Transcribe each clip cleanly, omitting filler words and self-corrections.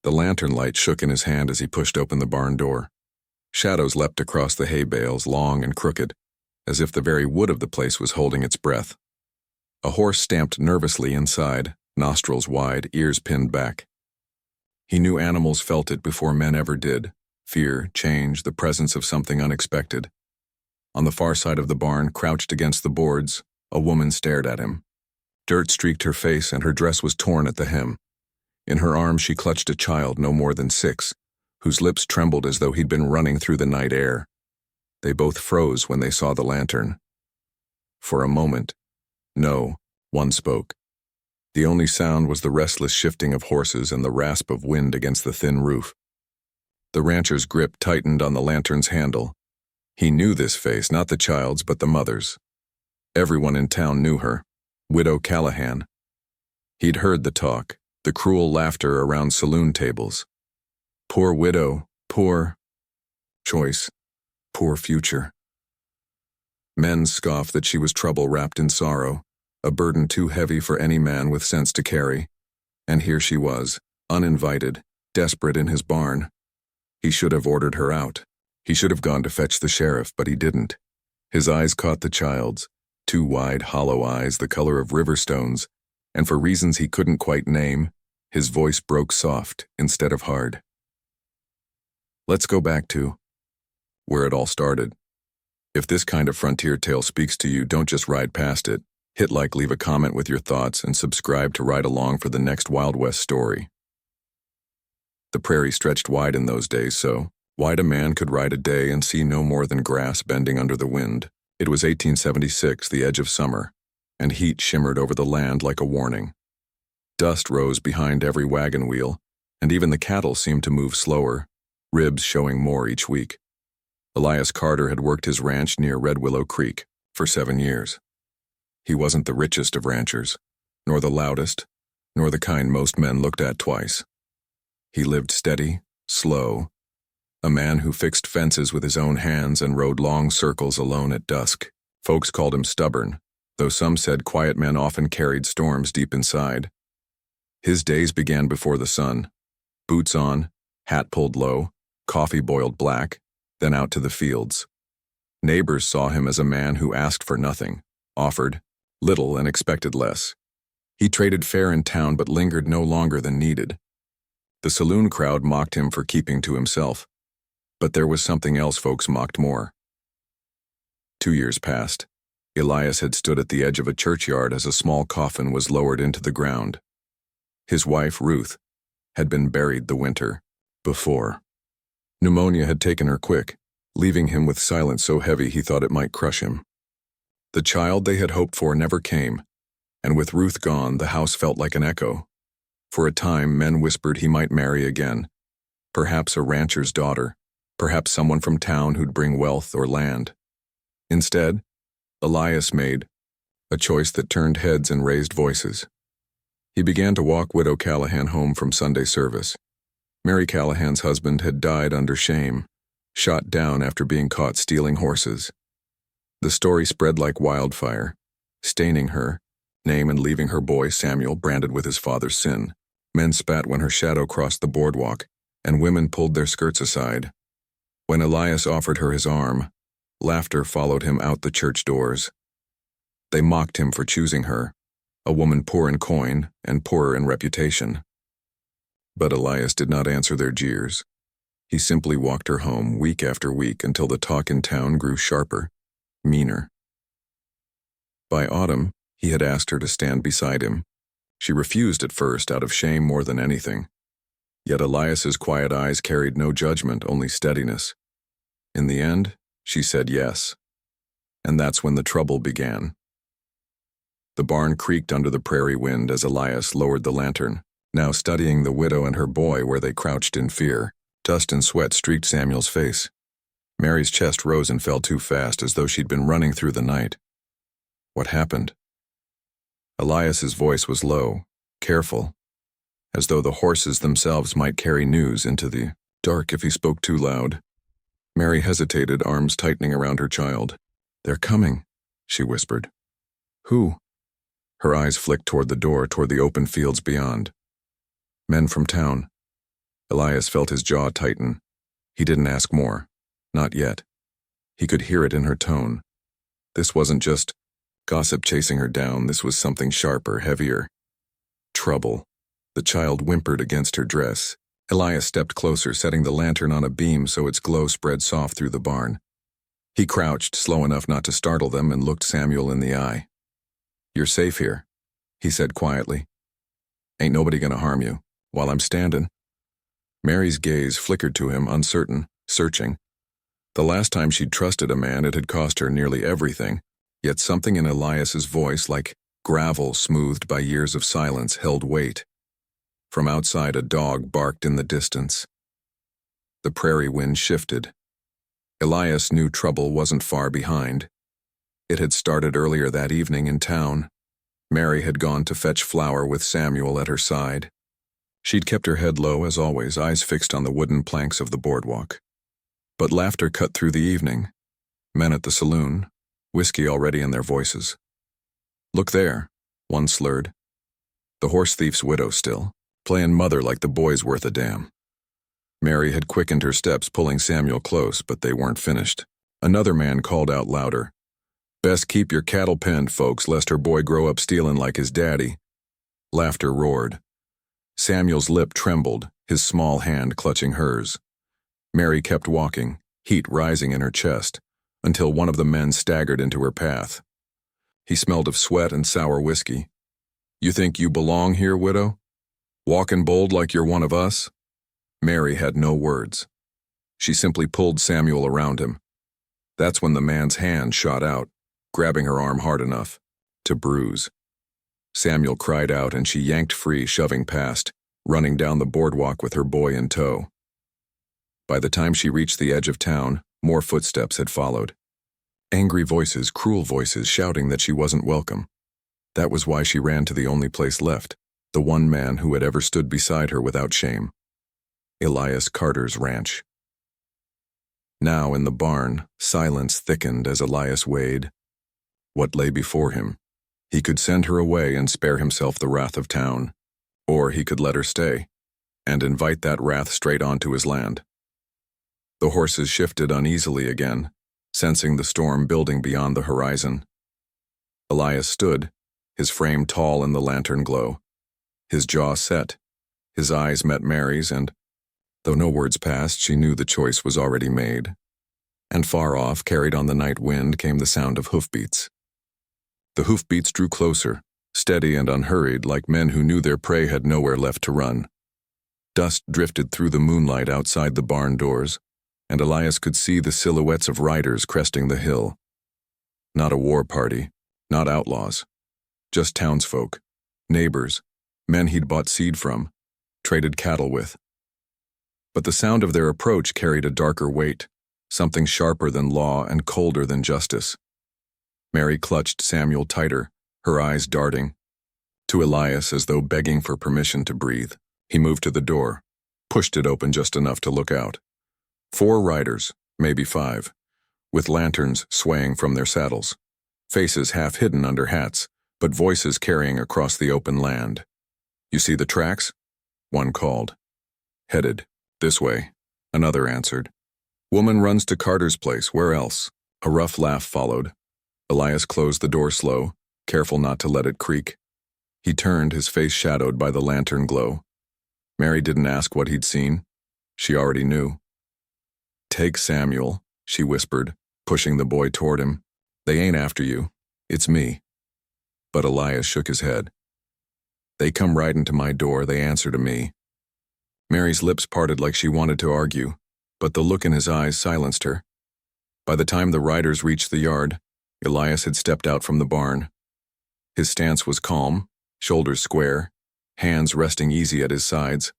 The lantern light shook in his hand as he pushed open the barn door. Shadows leapt across the hay bales, long and crooked, as if the very wood of the place was holding its breath. A horse stamped nervously inside, nostrils wide, ears pinned back. He knew animals felt it before men ever did: fear, change, the presence of something unexpected. On the far side of the barn, crouched against the boards, a woman stared at him. Dirt streaked her face and her dress was torn at the hem. In her arms she clutched a child no more than 6, whose lips trembled as though he'd been running through the night air. They both froze when they saw the lantern. For a moment, no, one spoke. The only sound was the restless shifting of horses and the rasp of wind against the thin roof. The rancher's grip tightened on the lantern's handle. He knew this face, not the child's, but the mother's. Everyone in town knew her, Widow Callahan. He'd heard the talk, the cruel laughter around saloon tables. Poor widow, poor choice, poor future. Men scoffed that she was trouble wrapped in sorrow, a burden too heavy for any man with sense to carry. And here she was, uninvited, desperate in his barn. He should have ordered her out. He should have gone to fetch the sheriff, but he didn't. His eyes caught the child's, 2 wide, hollow eyes the color of river stones, and for reasons he couldn't quite name, his voice broke soft instead of hard. Let's go back to where it all started. If this kind of frontier tale speaks to you, don't just ride past it. Hit like, leave a comment with your thoughts, and subscribe to ride along for the next Wild West story. The prairie stretched wide in those days, so wide a man could ride a day and see no more than grass bending under the wind. It was 1876, the edge of summer, and heat shimmered over the land like a warning. Dust rose behind every wagon wheel, and even the cattle seemed to move slower, ribs showing more each week. Elias Carter had worked his ranch near Red Willow Creek for 7 years. He wasn't the richest of ranchers, nor the loudest, nor the kind most men looked at twice. He lived steady, slow, a man who fixed fences with his own hands and rode long circles alone at dusk. Folks called him stubborn, though some said quiet men often carried storms deep inside. His days began before the sun. Boots on, hat pulled low, coffee boiled black, then out to the fields. Neighbors saw him as a man who asked for nothing, offered little and expected less. He traded fair in town but lingered no longer than needed. The saloon crowd mocked him for keeping to himself, but there was something else folks mocked more. 2 years passed. Elias had stood at the edge of a churchyard as a small coffin was lowered into the ground. His wife, Ruth, had been buried the winter before. Pneumonia had taken her quick, leaving him with silence so heavy he thought it might crush him. The child they had hoped for never came, and with Ruth gone, the house felt like an echo. For a time, men whispered he might marry again, perhaps a rancher's daughter, perhaps someone from town who'd bring wealth or land. Instead, Elias made a choice that turned heads and raised voices. He began to walk Widow Callahan home from Sunday service. Mary Callahan's husband had died under shame, shot down after being caught stealing horses. The story spread like wildfire, staining her name and leaving her boy Samuel branded with his father's sin. Men spat when her shadow crossed the boardwalk, and women pulled their skirts aside. When Elias offered her his arm, laughter followed him out the church doors. They mocked him for choosing her, a woman poor in coin and poorer in reputation. But Elias did not answer their jeers. He simply walked her home week after week until the talk in town grew sharper, meaner. By autumn, he had asked her to stand beside him. She refused at first out of shame more than anything. Yet Elias's quiet eyes carried no judgment, only steadiness. In the end, she said yes. And that's when the trouble began. The barn creaked under the prairie wind as Elias lowered the lantern, now studying the widow and her boy where they crouched in fear. Dust and sweat streaked Samuel's face. Mary's chest rose and fell too fast, as though she'd been running through the night. What happened? Elias's voice was low, careful, as though the horses themselves might carry news into the dark if he spoke too loud. Mary hesitated, arms tightening around her child. "They're coming," she whispered. "Who?" Her eyes flicked toward the door, toward the open fields beyond. "Men from town." Elias felt his jaw tighten. He didn't ask more. Not yet. He could hear it in her tone. This wasn't just gossip chasing her down. This was something sharper, heavier. Trouble. The child whimpered against her dress. Elias stepped closer, setting the lantern on a beam so its glow spread soft through the barn. He crouched, slow enough not to startle them, and looked Samuel in the eye. "You're safe here," he said quietly. "Ain't nobody gonna harm you, while I'm standing." Mary's gaze flickered to him, uncertain, searching. The last time she'd trusted a man, it had cost her nearly everything, yet something in Elias's voice, like gravel smoothed by years of silence, held weight. From outside, a dog barked in the distance. The prairie wind shifted. Elias knew trouble wasn't far behind. It had started earlier that evening in town. Mary had gone to fetch flour with Samuel at her side. She'd kept her head low as always, eyes fixed on the wooden planks of the boardwalk. But laughter cut through the evening. Men at the saloon, whiskey already in their voices. "Look there," one slurred. "The horse thief's widow still, playing mother like the boy's worth a damn." Mary had quickened her steps, pulling Samuel close, but they weren't finished. Another man called out louder. "Best keep your cattle penned, folks, lest her boy grow up stealing like his daddy." Laughter roared. Samuel's lip trembled, his small hand clutching hers. Mary kept walking, heat rising in her chest, until one of the men staggered into her path. He smelled of sweat and sour whiskey. "You think you belong here, widow? Walking bold like you're one of us?" Mary had no words. She simply pulled Samuel around him. That's when the man's hand shot out, grabbing her arm hard enough to bruise. Samuel cried out and she yanked free, shoving past, running down the boardwalk with her boy in tow. By the time she reached the edge of town, more footsteps had followed. Angry voices, cruel voices, shouting that she wasn't welcome. That was why she ran to the only place left, the one man who had ever stood beside her without shame. Elias Carter's ranch. Now in the barn, silence thickened as Elias weighed what lay before him. He could send her away and spare himself the wrath of town, or he could let her stay and invite that wrath straight onto his land. The horses shifted uneasily again, sensing the storm building beyond the horizon. Elias stood, his frame tall in the lantern glow. His jaw set, his eyes met Mary's, and, though no words passed, she knew the choice was already made. And far off, carried on the night wind, came the sound of hoofbeats. The hoofbeats drew closer, steady and unhurried, like men who knew their prey had nowhere left to run. Dust drifted through the moonlight outside the barn doors, and Elias could see the silhouettes of riders cresting the hill. Not a war party, not outlaws, just townsfolk, neighbors, men he'd bought seed from, traded cattle with. But the sound of their approach carried a darker weight, something sharper than law and colder than justice. Mary clutched Samuel tighter, her eyes darting. To Elias, as though begging for permission to breathe, he moved to the door, pushed it open just enough to look out. 4 riders, maybe 5, with lanterns swaying from their saddles, faces half hidden under hats, but voices carrying across the open land. "You see the tracks?" one called. "Headed this way," another answered. "Woman runs to Carter's place, where else?" A rough laugh followed. Elias closed the door slow, careful not to let it creak. He turned, his face shadowed by the lantern glow. Mary didn't ask what he'd seen. She already knew. "Take Samuel," she whispered, pushing the boy toward him. "They ain't after you. It's me." But Elias shook his head. "They come riding to my door, they answer to me." Mary's lips parted like she wanted to argue, but the look in his eyes silenced her. By the time the riders reached the yard, Elias had stepped out from the barn. His stance was calm, shoulders square, hands resting easy at his sides.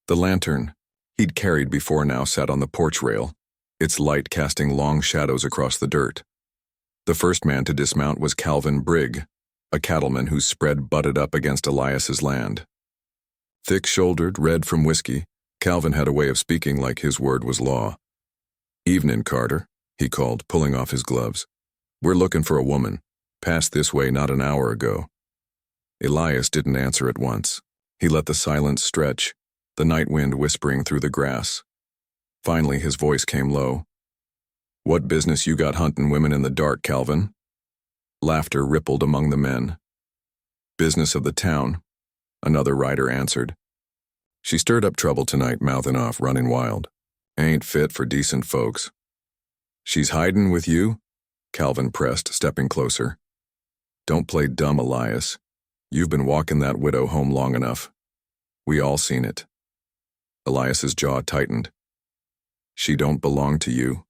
The lantern he'd carried before now sat on the porch rail, its light casting long shadows across the dirt. The first man to dismount was Calvin Brigg, a cattleman whose spread butted up against Elias's land. Thick-shouldered, red from whiskey, Calvin had a way of speaking like his word was law. "Evening, Carter," he called, pulling off his gloves. "We're looking for a woman. Passed this way not an hour ago." Elias didn't answer at once. He let the silence stretch, the night wind whispering through the grass. Finally, his voice came low. "What business you got huntin' women in the dark, Calvin?" Laughter rippled among the men. "Business of the town," another rider answered. "She stirred up trouble tonight, mouthin' off, running wild. Ain't fit for decent folks." "She's hidin' with you?" Calvin pressed, stepping closer. "Don't play dumb, Elias. You've been walking that widow home long enough. We all seen it." Elias's jaw tightened. "She don't belong to you."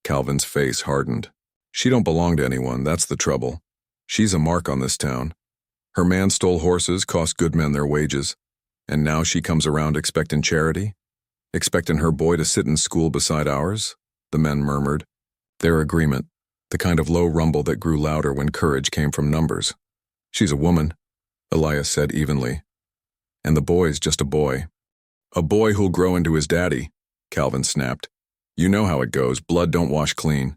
Calvin's face hardened. "She don't belong to anyone, that's the trouble. She's a mark on this town. Her man stole horses, cost good men their wages, and now she comes around expectin' charity? Expectin' her boy to sit in school beside ours?" The men murmured. Their agreement, the kind of low rumble that grew louder when courage came from numbers. "She's a woman," Elias said evenly. "And the boy's just a boy." "A boy who'll grow into his daddy," Calvin snapped. "You know how it goes, blood don't wash clean."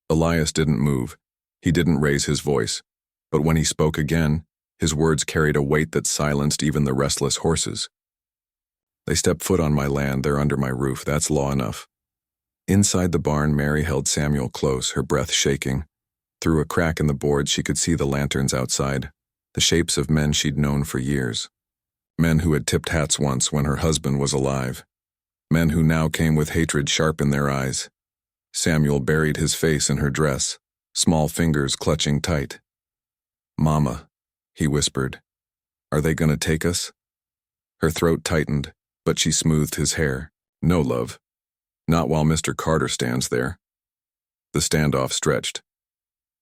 Elias didn't move. He didn't raise his voice. But when he spoke again, his words carried a weight that silenced even the restless horses. "They step foot on my land, they're under my roof, that's law enough." Inside the barn, Mary held Samuel close, her breath shaking. Through a crack in the boards, she could see the lanterns outside, the shapes of men she'd known for years. Men who had tipped hats once when her husband was alive. Men who now came with hatred sharp in their eyes. Samuel buried his face in her dress, small fingers clutching tight. "Mama," he whispered, "are they gonna take us?" Her throat tightened, but she smoothed his hair. "No, love. Not while Mr. Carter stands there." The standoff stretched.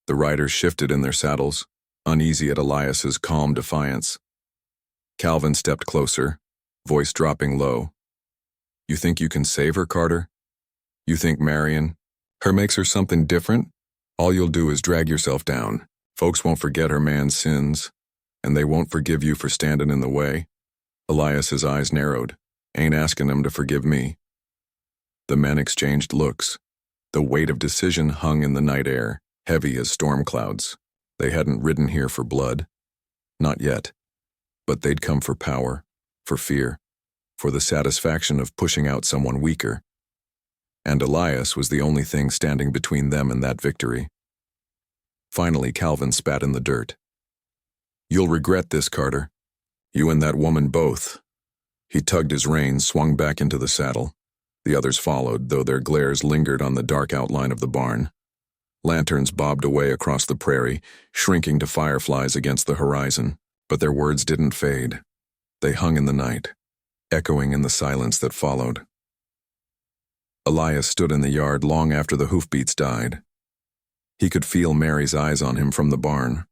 The riders shifted in their saddles, uneasy at Elias's calm defiance. Calvin stepped closer, voice dropping low. "You think you can save her, Carter? You think marrying her makes her something different? All you'll do is drag yourself down. Folks won't forget her man's sins, and they won't forgive you for standing in the way." Elias's eyes narrowed. "Ain't asking them to forgive me." The men exchanged looks. The weight of decision hung in the night air, heavy as storm clouds. They hadn't ridden here for blood. Not yet. But they'd come for power, for fear, for the satisfaction of pushing out someone weaker. And Elias was the only thing standing between them and that victory. Finally, Calvin spat in the dirt. "You'll regret this, Carter. You and that woman both." He tugged his reins, swung back into the saddle. The others followed, though their glares lingered on the dark outline of the barn. Lanterns bobbed away across the prairie, shrinking to fireflies against the horizon, but their words didn't fade. They hung in the night, echoing in the silence that followed. Elias stood in the yard long after the hoofbeats died. He could feel Mary's eyes on him from the barn,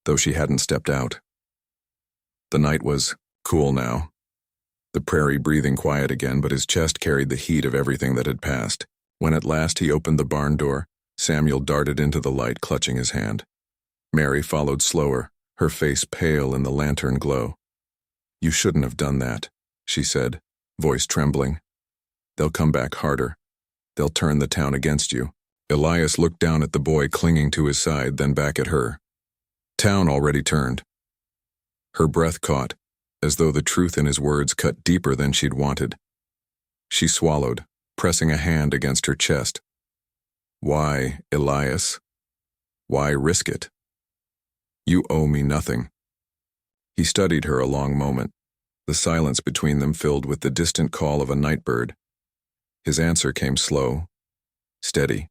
though she hadn't stepped out. The night was cool now, the prairie breathing quiet again, but his chest carried the heat of everything that had passed. When at last he opened the barn door, Samuel darted into the light, clutching his hand. Mary followed slower, her face pale in the lantern glow. "You shouldn't have done that," she said, voice trembling. "They'll come back harder. They'll turn the town against you." Elias looked down at the boy clinging to his side, then back at her. Town already turned. Her breath caught, as though the truth in his words cut deeper than she'd wanted. She swallowed, pressing a hand against her chest. "Why, Elias? Why risk it? You owe me nothing." He studied her a long moment, the silence between them filled with the distant call of a night bird. His answer came slow, steady.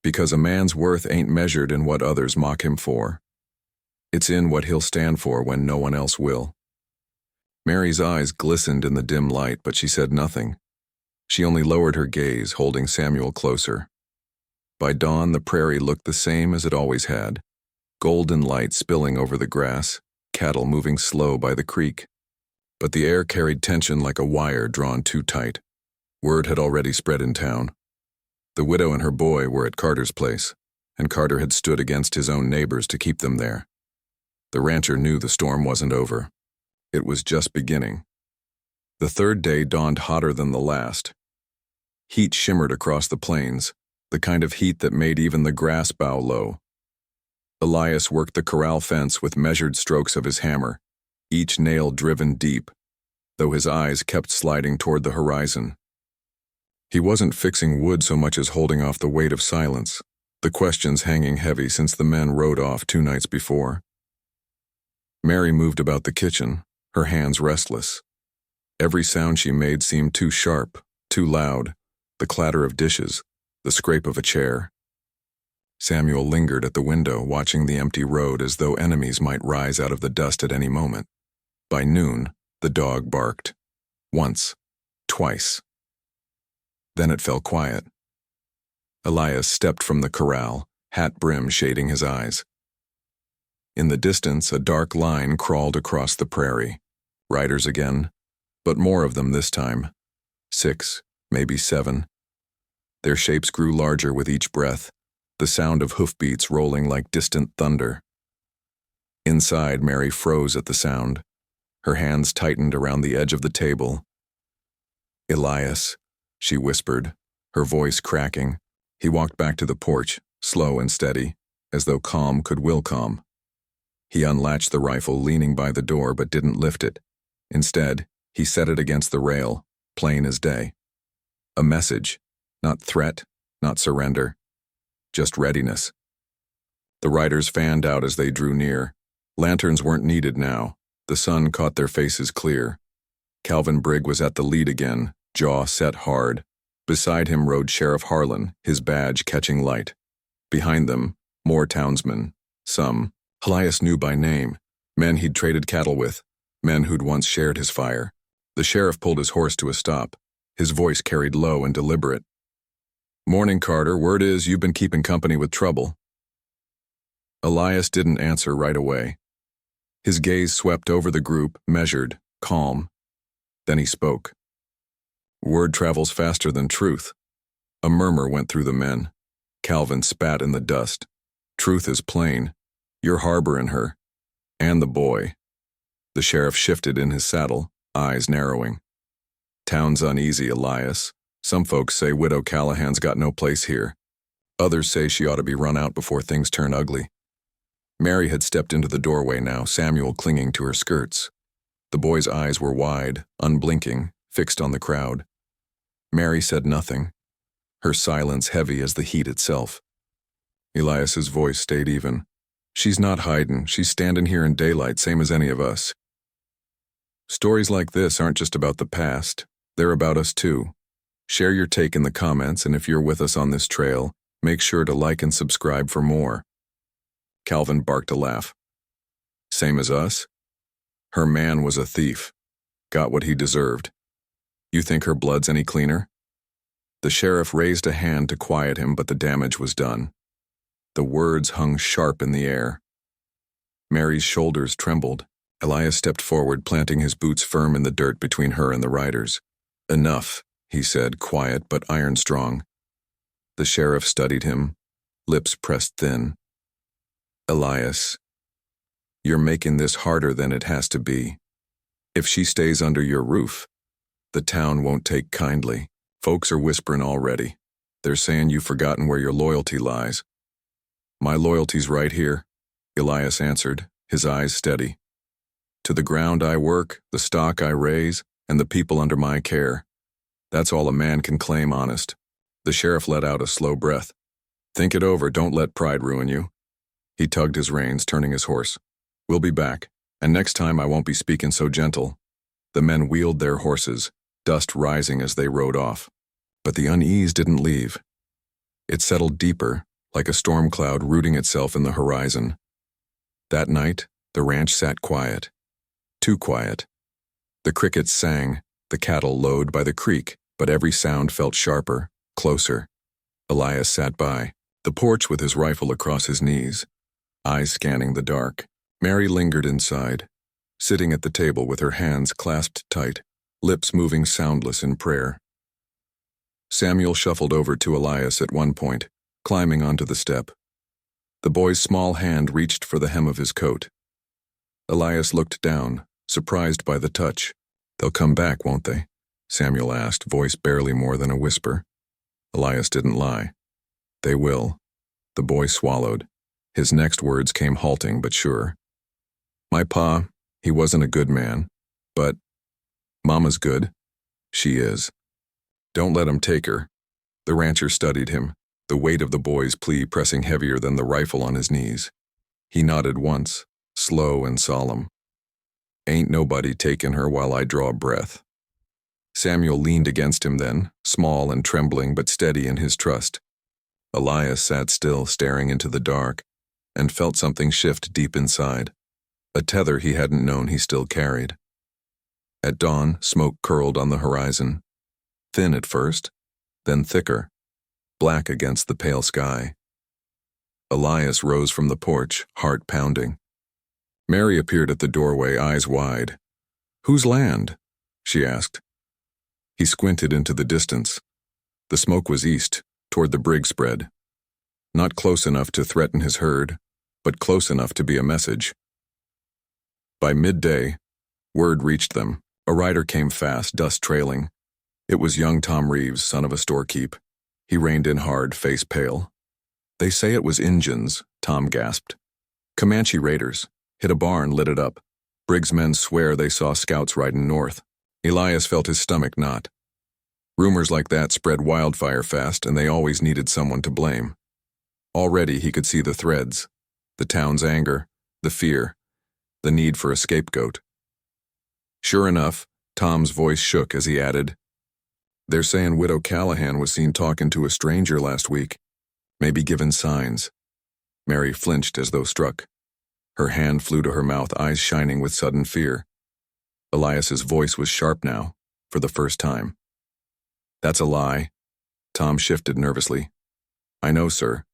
"Because a man's worth ain't measured in what others mock him for. It's in what he'll stand for when no one else will." Mary's eyes glistened in the dim light, but she said nothing. She only lowered her gaze, holding Samuel closer. By dawn, the prairie looked the same as it always had. Golden light spilling over the grass, cattle moving slow by the creek. But the air carried tension like a wire drawn too tight. Word had already spread in town. The widow and her boy were at Carter's place, and Carter had stood against his own neighbors to keep them there. The rancher knew the storm wasn't over. It was just beginning. The third day dawned hotter than the last. Heat shimmered across the plains, the kind of heat that made even the grass bow low. Elias worked the corral fence with measured strokes of his hammer, each nail driven deep. though his eyes kept sliding toward the horizon. He wasn't fixing wood so much as holding off the weight of silence, the questions hanging heavy since the men rode off 2 nights before. Mary moved about the kitchen, her hands restless. Every sound she made seemed too sharp, too loud, the clatter of dishes, the scrape of a chair. Samuel lingered at the window, watching the empty road as though enemies might rise out of the dust at any moment. By noon, the dog barked. Once, twice. Then it fell quiet. Elias stepped from the corral, hat brim shading his eyes. In the distance, a dark line crawled across the prairie. Riders again, but more of them this time. 6, maybe 7. Their shapes grew larger with each breath, the sound of hoofbeats rolling like distant thunder. Inside, Mary froze at the sound. Her hands tightened around the edge of the table. "Elias," she whispered, her voice cracking. He walked back to the porch, slow and steady, as though calm could will calm. He unlatched the rifle, leaning by the door, but didn't lift it. Instead, he set it against the rail, plain as day. A message, not threat, not surrender, just readiness. The riders fanned out as they drew near. Lanterns weren't needed now. The sun caught their faces clear. Calvin Brigg was at the lead again, jaw set hard. Beside him rode Sheriff Harlan, his badge catching light. Behind them, more townsmen. Some, Elias knew by name, men he'd traded cattle with, men who'd once shared his fire. The sheriff pulled his horse to a stop. His voice carried low and deliberate. "Morning, Carter. Word is you've been keeping company with trouble." Elias didn't answer right away. His gaze swept over the group, measured, calm. Then he spoke. "Word travels faster than truth." A murmur went through the men. Calvin spat in the dust. "Truth is plain. You're harboring her. And the boy." The sheriff shifted in his saddle, eyes narrowing. "Town's uneasy, Elias. Some folks say Widow Callahan's got no place here. Others say she ought to be run out before things turn ugly." Mary had stepped into the doorway now, Samuel clinging to her skirts. The boy's eyes were wide, unblinking, fixed on the crowd. Mary said nothing, her silence heavy as the heat itself. Elias's voice stayed even. "She's not hiding. She's standing here in daylight, same as any of us. Stories like this aren't just about the past. They're about us too. Share your take in the comments, and if you're with us on this trail, make sure to like and subscribe for more." Calvin barked a laugh. "Same as us? Her man was a thief. Got what he deserved. You think her blood's any cleaner?" The sheriff raised a hand to quiet him, but the damage was done. The words hung sharp in the air. Mary's shoulders trembled. Elias stepped forward, planting his boots firm in the dirt between her and the riders. "Enough," he said, quiet but iron-strong. The sheriff studied him, lips pressed thin. "Elias, you're making this harder than it has to be. If she stays under your roof, the town won't take kindly. Folks are whispering already. They're saying you've forgotten where your loyalty lies." "My loyalty's right here," Elias answered, his eyes steady. "To the ground I work, the stock I raise, and the people under my care. That's all a man can claim honest." The sheriff let out a slow breath. "Think it over, don't let pride ruin you." He tugged his reins, turning his horse. "We'll be back, and next time I won't be speaking so gentle." The men wheeled their horses, dust rising as they rode off. But the unease didn't leave. It settled deeper, like a storm cloud rooting itself in the horizon. That night, the ranch sat quiet. Too quiet. The crickets sang, the cattle lowed by the creek, but every sound felt sharper, closer. Elias sat by, the porch with his rifle across his knees, eyes scanning the dark. Mary lingered inside, sitting at the table with her hands clasped tight, lips moving soundless in prayer. Samuel shuffled over to Elias at one point, climbing onto the step. The boy's small hand reached for the hem of his coat. Elias looked down, surprised by the touch. "They'll come back, won't they?" Samuel asked, voice barely more than a whisper. Elias didn't lie. "They will." The boy swallowed. His next words came halting but sure. "My pa, he wasn't a good man, but Mama's good. She is. Don't let him take her. The rancher studied him, the weight of the boy's plea pressing heavier than the rifle on his knees. He nodded once, slow and solemn. Ain't nobody taking her while I draw breath. Samuel leaned against him then, small and trembling but steady in his trust. Elias sat still, staring into the dark, and felt something shift deep inside, a tether he hadn't known he still carried. At dawn, smoke curled on the horizon, thin at first, then thicker, black against the pale sky. Elias rose from the porch, heart pounding. Mary appeared at the doorway, eyes wide. "Whose land?" she asked. He squinted into the distance. The smoke was east, toward the brig spread. Not close enough to threaten his herd, but close enough to be a message. By midday, word reached them. A rider came fast, dust trailing. It was young Tom Reeves, son of a storekeep. He reined in hard, face pale. "They say it was Injuns," Tom gasped. "Comanche raiders. Hit a barn, lit it up. Brig's men swear they saw scouts riding north." Elias felt his stomach knot. Rumors like that spread wildfire fast, and they always needed someone to blame. Already he could see the threads, the town's anger, the fear, the need for a scapegoat. Sure enough, Tom's voice shook as he added, "They're saying Widow Callahan was seen talking to a stranger last week, maybe giving signs." Mary flinched as though struck. Her hand flew to her mouth, eyes shining with sudden fear. Elias's voice was sharp now, for the first time. "That's a lie." Tom shifted nervously. "I know, sir.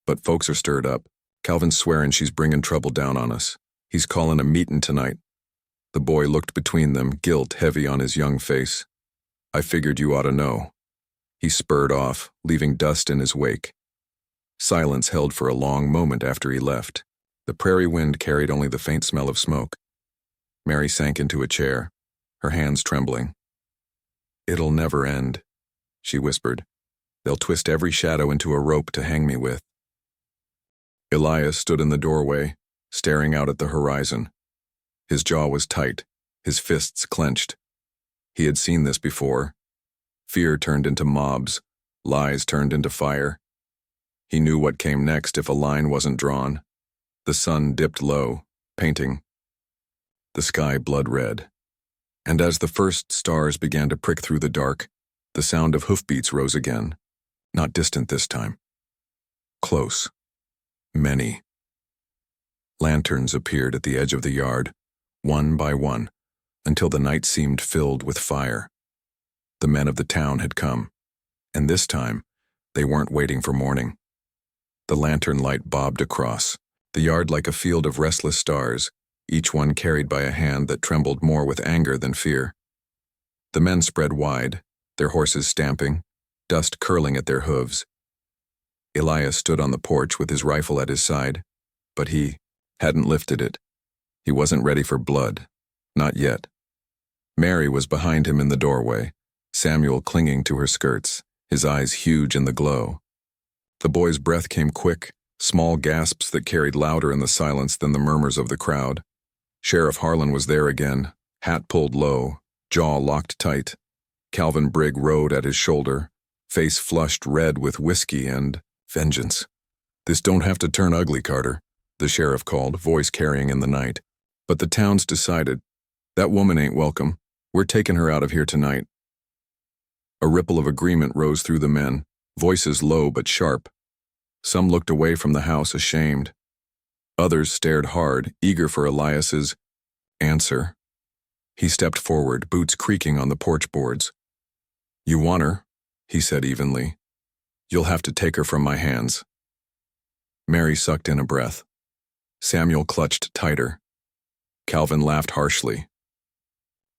But folks are stirred up. Calvin's swearing she's bringing trouble down on us. He's calling a meetin' tonight." The boy looked between them, guilt heavy on his young face. "I figured you ought to know." He spurred off, leaving dust in his wake. Silence held for a long moment after he left. The prairie wind carried only the faint smell of smoke. Mary sank into a chair, her hands trembling. "It'll never end," she whispered. "They'll twist every shadow into a rope to hang me with." Elias stood in the doorway, staring out at the horizon. His jaw was tight, his fists clenched. He had seen this before. Fear turned into mobs, lies turned into fire. He knew what came next if a line wasn't drawn. The sun dipped low, painting the sky blood red. And as the first stars began to prick through the dark, the sound of hoofbeats rose again, not distant this time. Close. Many. Lanterns appeared at the edge of the yard, one by one, until the night seemed filled with fire. The men of the town had come, and this time, they weren't waiting for morning. The lantern light bobbed across, the yard like a field of restless stars, each one carried by a hand that trembled more with anger than fear. The men spread wide, their horses stamping, dust curling at their hooves. Elias stood on the porch with his rifle at his side, but he hadn't lifted it. He wasn't ready for blood, not yet. Mary was behind him in the doorway, Samuel clinging to her skirts, his eyes huge in the glow. The boy's breath came quick, small gasps that carried louder in the silence than the murmurs of the crowd. Sheriff Harlan was there again, hat pulled low, jaw locked tight. Calvin Brigg rode at his shoulder, face flushed red with whiskey and vengeance. "This don't have to turn ugly, Carter," the sheriff called, voice carrying in the night. "But the town's decided. That woman ain't welcome. We're taking her out of here tonight." A ripple of agreement rose through the men, voices low but sharp. Some looked away from the house, ashamed. Others stared hard, eager for Elias's answer. He stepped forward, boots creaking on the porch boards. "You want her," he said evenly. "You'll have to take her from my hands." Mary sucked in a breath. Samuel clutched tighter. Calvin laughed harshly.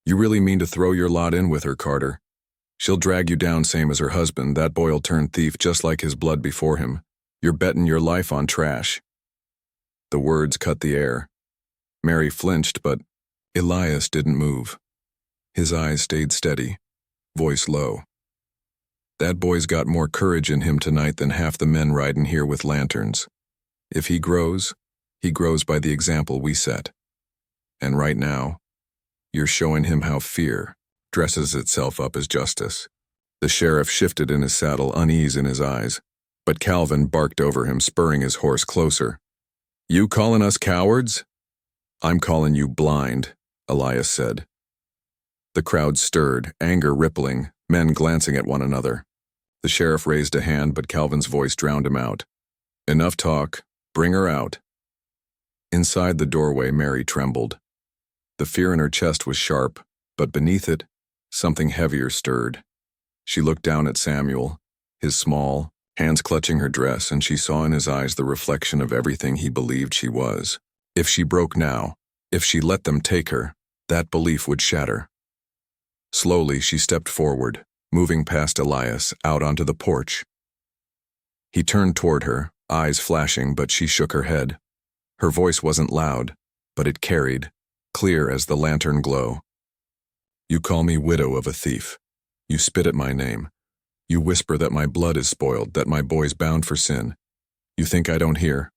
"You really mean to throw your lot in with her, Carter? She'll drag you down same as her husband. That boy'll turn thief just like his blood before him. You're betting your life on trash." The words cut the air. Mary flinched, but Elias didn't move. His eyes stayed steady, voice low. "That boy's got more courage in him tonight than half the men riding here with lanterns. If he grows by the example we set. And right now, you're showing him how fear dresses itself up as justice. The sheriff shifted in his saddle, unease in his eyes, but Calvin barked over him, spurring his horse closer. You calling us cowards? I'm calling you blind, Elias said. The crowd stirred, anger rippling, men glancing at one another. The sheriff raised a hand, but Calvin's voice drowned him out. Enough talk. Bring her out. Inside the doorway, Mary trembled. The fear in her chest was sharp, but beneath it, something heavier stirred. She looked down at Samuel, his small, hands clutching her dress, and she saw in his eyes the reflection of everything he believed she was. If she broke now, if she let them take her, that belief would shatter. Slowly, she stepped forward, moving past Elias, out onto the porch. He turned toward her, eyes flashing, but she shook her head. Her voice wasn't loud, but it carried, clear as the lantern glow. You call me widow of a thief. You spit at my name. You whisper that my blood is spoiled, that my boy's bound for sin. You think I don't hear?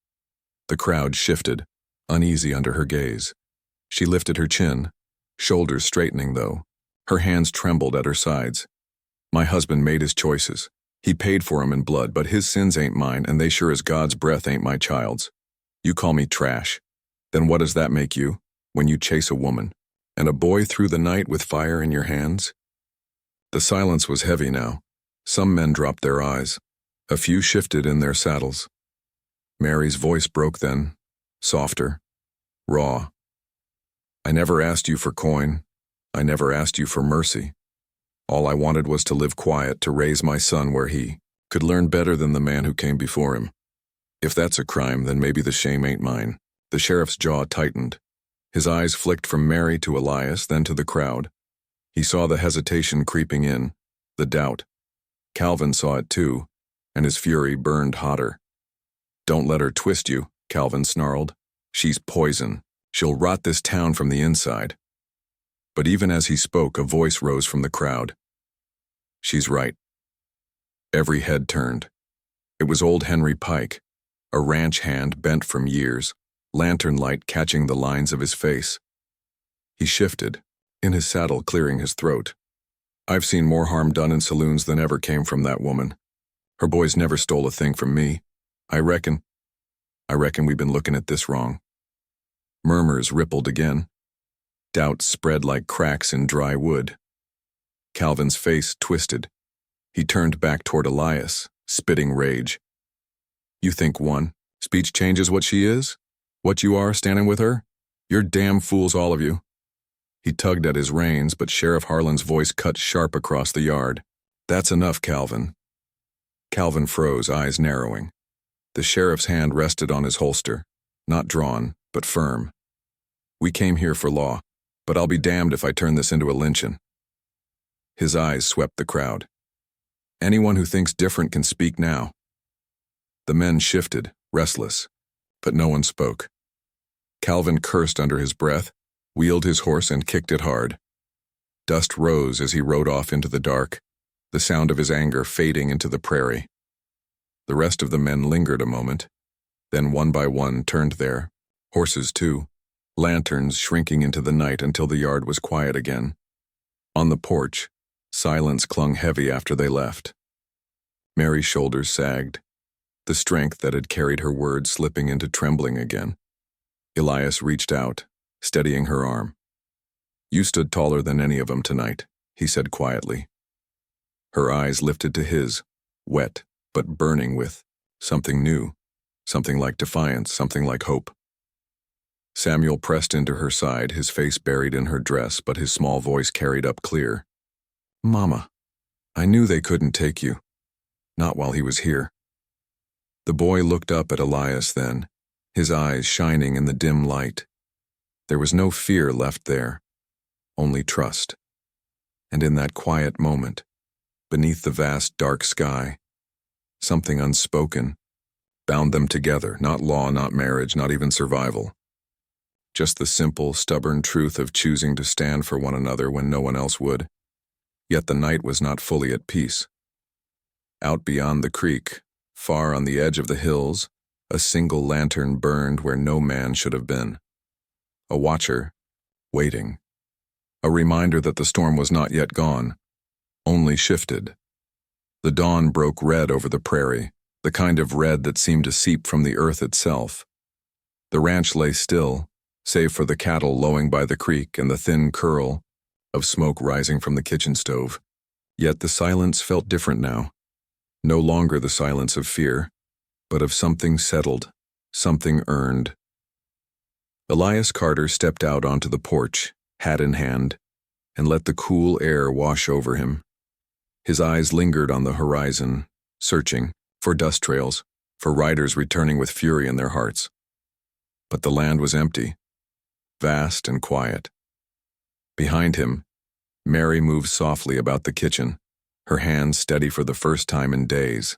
The crowd shifted, uneasy under her gaze. She lifted her chin, shoulders straightening though. Her hands trembled at her sides. My husband made his choices. He paid for 'em in blood, but his sins ain't mine, and they sure as God's breath ain't my child's. You call me trash. Then what does that make you, when you chase a woman, and a boy through the night with fire in your hands? The silence was heavy now. Some men dropped their eyes. A few shifted in their saddles. Mary's voice broke then, softer, raw. I never asked you for coin. I never asked you for mercy. All I wanted was to live quiet, to raise my son where he could learn better than the man who came before him. If that's a crime, then maybe the shame ain't mine. The sheriff's jaw tightened. His eyes flicked from Mary to Elias, then to the crowd. He saw the hesitation creeping in, the doubt. Calvin saw it too, and his fury burned hotter. Don't let her twist you, Calvin snarled. She's poison. She'll rot this town from the inside. But even as he spoke, a voice rose from the crowd. She's right. Every head turned. It was old Henry Pike, a ranch hand bent from years, lantern light catching the lines of his face. He shifted, in his saddle clearing his throat. I've seen more harm done in saloons than ever came from that woman. Her boys never stole a thing from me. I reckon we've been looking at this wrong. Murmurs rippled again. Doubts spread like cracks in dry wood. Calvin's face twisted. He turned back toward Elias, spitting rage. You think speech changes what she is? What you are standing with her? You're damn fools, all of you. He tugged at his reins, but Sheriff Harlan's voice cut sharp across the yard. That's enough, Calvin. Calvin froze, eyes narrowing. The sheriff's hand rested on his holster, not drawn, but firm. We came here for law, but I'll be damned if I turn this into a lynching. His eyes swept the crowd. Anyone who thinks different can speak now. The men shifted, restless, but no one spoke. Calvin cursed under his breath, wheeled his horse and kicked it hard. Dust rose as he rode off into the dark, the sound of his anger fading into the prairie. The rest of the men lingered a moment, then one by one turned there, horses too, lanterns shrinking into the night until the yard was quiet again. On the porch, silence clung heavy after they left. Mary's shoulders sagged, the strength that had carried her words slipping into trembling again. Elias reached out, steadying her arm. You stood taller than any of them tonight, he said quietly. Her eyes lifted to his, wet but burning with something new, something like defiance, something like hope. Samuel pressed into her side, his face buried in her dress, but his small voice carried up clear. Mama, I knew they couldn't take you. Not while he was here. The boy looked up at Elias then, his eyes shining in the dim light. There was no fear left there, only trust. And in that quiet moment, beneath the vast dark sky, something unspoken bound them together, not law, not marriage, not even survival. Just the simple, stubborn truth of choosing to stand for one another when no one else would. Yet the night was not fully at peace. Out beyond the creek, far on the edge of the hills, a single lantern burned where no man should have been. A watcher, waiting. a reminder that the storm was not yet gone, only shifted. The dawn broke red over the prairie, the kind of red that seemed to seep from the earth itself. The ranch lay still, save for the cattle lowing by the creek and the thin curl of smoke rising from the kitchen stove. Yet the silence felt different now. No longer the silence of fear, but of something settled, something earned. Elias Carter stepped out onto the porch, hat in hand, and let the cool air wash over him. His eyes lingered on the horizon, searching for dust trails, for riders returning with fury in their hearts. But the land was empty, vast and quiet. Behind him, Mary moved softly about the kitchen, her hands steady for the first time in days.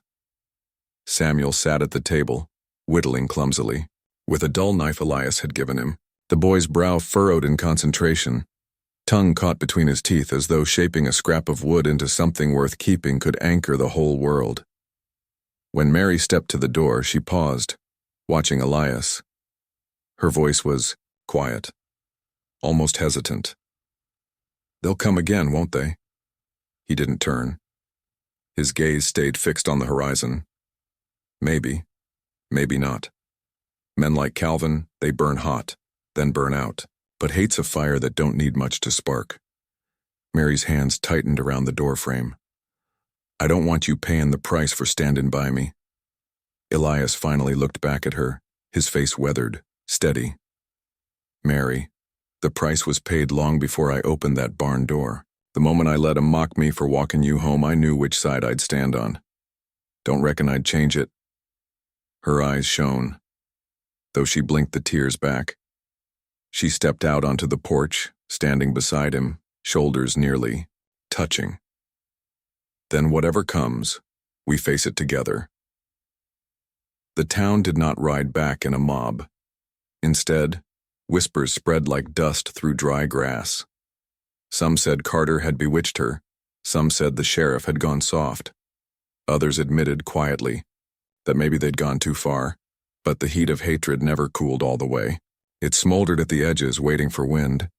Samuel sat at the table, whittling clumsily, with a dull knife Elias had given him, the boy's brow furrowed in concentration, tongue caught between his teeth as though shaping a scrap of wood into something worth keeping could anchor the whole world. When Mary stepped to the door, she paused, watching Elias. Her voice was quiet, almost hesitant. "They'll come again, won't they?" He didn't turn. His gaze stayed fixed on the horizon. Maybe, maybe not. Men like Calvin, they burn hot, then burn out, but hate's a fire that don't need much to spark. Mary's hands tightened around the doorframe. "I don't want you paying the price for standing by me." Elias finally looked back at her, his face weathered, steady. "Mary, the price was paid long before I opened that barn door. The moment I let 'em mock me for walking you home, I knew which side I'd stand on. Don't reckon I'd change it." Her eyes shone, though she blinked the tears back. She stepped out onto the porch, standing beside him, shoulders nearly touching. "Then whatever comes, we face it together." The town did not ride back in a mob. Instead, whispers spread like dust through dry grass. Some said Carter had bewitched her, some said the sheriff had gone soft. Others admitted quietly that maybe they'd gone too far, but the heat of hatred never cooled all the way. It smoldered at the edges, waiting for wind.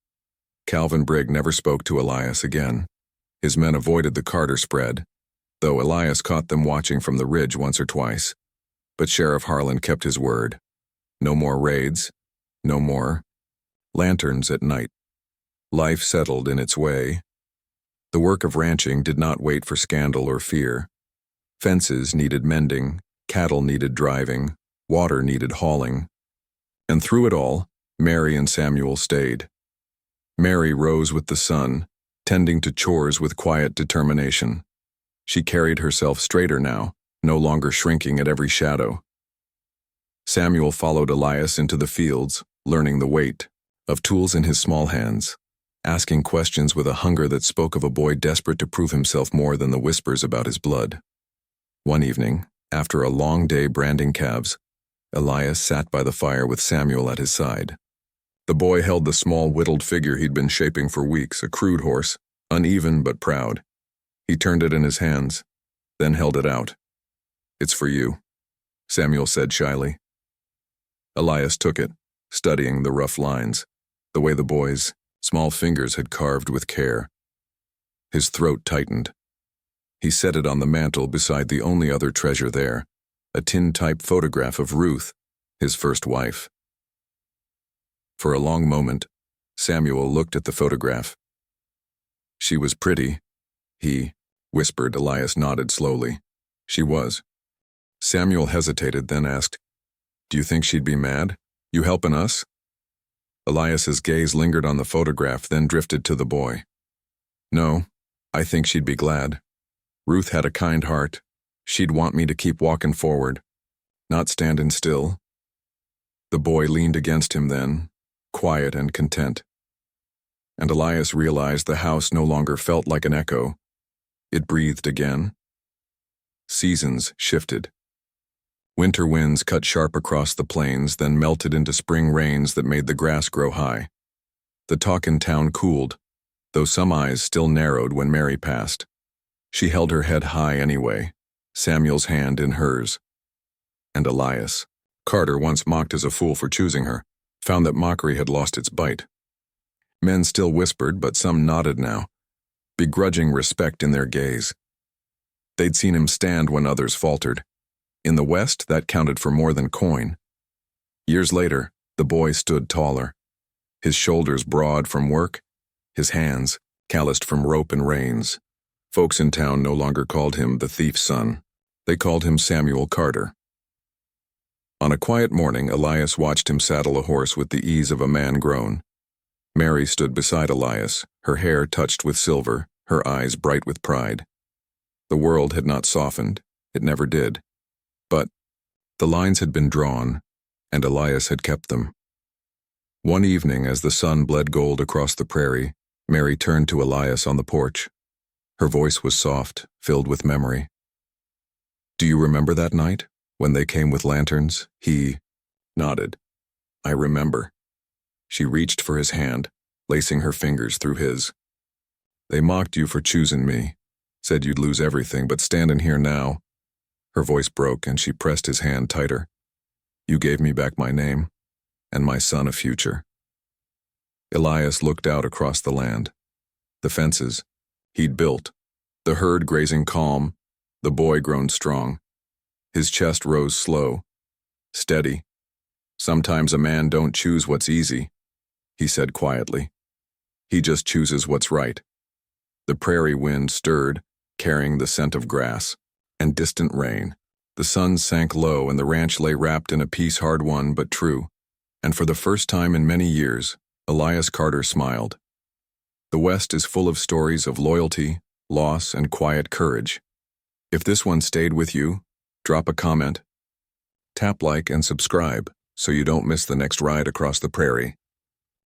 Calvin Brigg never spoke to Elias again. His men avoided the Carter spread, though Elias caught them watching from the ridge once or twice. But Sheriff Harlan kept his word. No more raids, no more lanterns at night. Life settled in its way. The work of ranching did not wait for scandal or fear. Fences needed mending, cattle needed driving, water needed hauling. And through it all, Mary and Samuel stayed. Mary rose with the sun, tending to chores with quiet determination. She carried herself straighter now, no longer shrinking at every shadow. Samuel followed Elias into the fields, learning the weight of tools in his small hands, asking questions with a hunger that spoke of a boy desperate to prove himself more than the whispers about his blood. One evening, after a long day branding calves, Elias sat by the fire with Samuel at his side. The boy held the small whittled figure he'd been shaping for weeks, a crude horse, uneven but proud. He turned it in his hands, then held it out. "It's for you," Samuel said shyly. Elias took it, studying the rough lines, the way the boy's small fingers had carved with care. His throat tightened. He set it on the mantel beside the only other treasure there, a tin-type photograph of Ruth, his first wife. For a long moment, Samuel looked at the photograph. "She was pretty," he whispered. Elias nodded slowly. "She was." Samuel hesitated, then asked, "Do you think she'd be mad? You helping us?" Elias's gaze lingered on the photograph, then drifted to the boy. "No, I think she'd be glad. Ruth had a kind heart. She'd want me to keep walking forward, not standing still." The boy leaned against him then, quiet and content. And Elias realized the house no longer felt like an echo. It breathed again. Seasons shifted. Winter winds cut sharp across the plains, then melted into spring rains that made the grass grow high. The talk in town cooled, though some eyes still narrowed when Mary passed. She held her head high anyway, Samuel's hand in hers. And Elias, Carter once mocked as a fool for choosing her, found that Mockery had lost its bite. Men still whispered, but some nodded now, begrudging respect in their gaze. They'd seen him stand when others faltered. In the West, that counted for more than coin. Years later, the boy stood taller, his shoulders broad from work, his hands calloused from rope and reins. Folks in town no longer called him the thief's son. They called him Samuel Carter. On a quiet morning, Elias watched him saddle a horse with the ease of a man grown. Mary stood beside Elias, her hair touched with silver, her eyes bright with pride. The world had not softened, it never did. But the lines had been drawn, and Elias had kept them. One evening, as the sun bled gold across the prairie, Mary turned to Elias on the porch. Her voice was soft, filled with memory. "Do you remember that night, when they came with lanterns?" He nodded. "I remember." She reached for his hand, lacing her fingers through his. "They mocked you for choosing me, said you'd lose everything, but standing here now." Her voice broke and she pressed his hand tighter. "You gave me back my name, and my son a future." Elias looked out across the land. The fences he'd built, the herd grazing calm, the boy grown strong. His chest rose slow, steady. "Sometimes a man don't choose what's easy," he said quietly. "He just chooses what's right." The prairie wind stirred, carrying the scent of grass and distant rain. The sun sank low and the ranch lay wrapped in a peace hard won but true. And for the first time in many years, Elias Carter smiled. The West is full of stories of loyalty, loss, and quiet courage. If this one stayed with you, drop a comment, tap like and subscribe so you don't miss the next ride across the prairie.